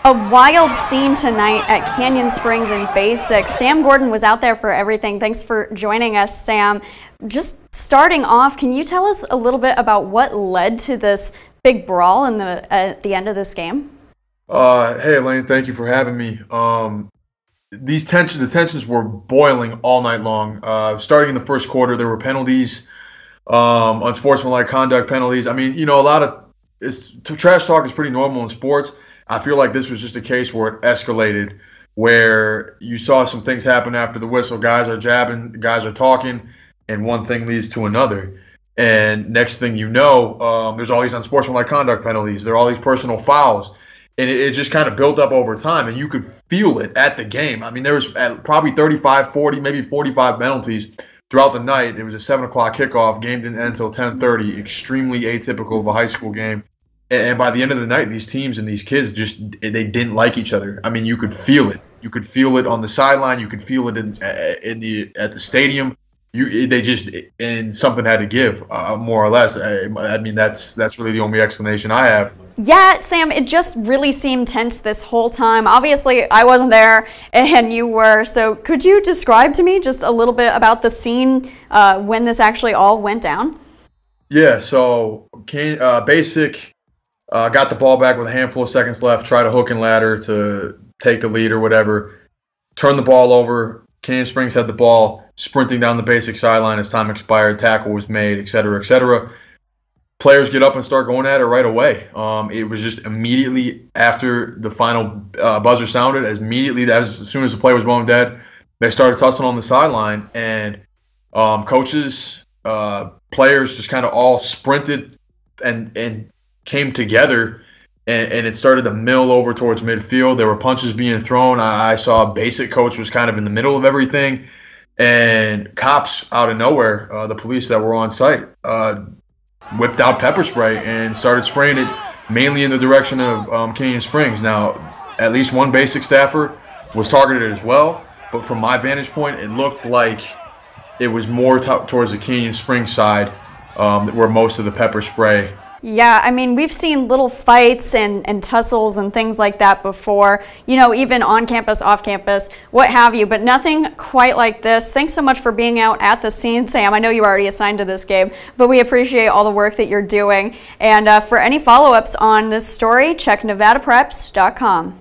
A wild scene tonight at Canyon Springs in Basics. Sam Gordon was out there for everything. Thanks for joining us, Sam. Just starting off, can you tell us a little bit about what led to this big brawl at the end of this game? Hey, Elaine, thank you for having me. The tensions were boiling all night long. Starting in the first quarter, there were penalties, unsportsmanlike conduct penalties. I mean, trash talk is pretty normal in sports. I feel like this was just a case where it escalated, where you saw some things happen after the whistle. Guys are jabbing, guys are talking, and one thing leads to another. And next thing you know, there's all these unsportsmanlike conduct penalties. There are all these personal fouls. And it just kind of built up over time, and you could feel it at the game. I mean, there was probably 35, 40, maybe 45 penalties throughout the night. It was a 7 o'clock kickoff. Game didn't end until 10:30. Extremely atypical of a high school game. And by the end of the night, these teams and these kids they didn't like each other. I mean, you could feel it. You could feel it on the sideline. You could feel it at the stadium. And something had to give, more or less. I mean, that's really the only explanation I have. Yeah, Sam, it just really seemed tense this whole time. Obviously, I wasn't there and you were. So could you describe to me just a little bit about the scene when this actually all went down? Yeah, so Basic got the ball back with a handful of seconds left, tried a hook and ladder to take the lead or whatever, turned the ball over. Canyon Springs had the ball, sprinting down the Basic sideline as time expired, tackle was made, et cetera, et cetera. Players get up and start going at it right away. It was just immediately after the final buzzer sounded, as soon as the play was blown dead, they started tussling on the sideline, and coaches, players just kind of all sprinted and came together, and it started to mill over towards midfield. There were punches being thrown. I saw a Basic coach was kind of in the middle of everything, and cops out of nowhere, the police that were on site, whipped out pepper spray and started spraying it mainly in the direction of Canyon Springs. Now, at least one Basic staffer was targeted as well, but from my vantage point, it looked like it was more towards the Canyon Springs side where most of the pepper spray. Yeah, I mean, we've seen little fights and tussles and things like that before, even on campus, off campus, what have you, but nothing quite like this. Thanks so much for being out at the scene, Sam. I know you were already assigned to this game, but we appreciate all the work that you're doing. And for any follow-ups on this story, check nevadapreps.com.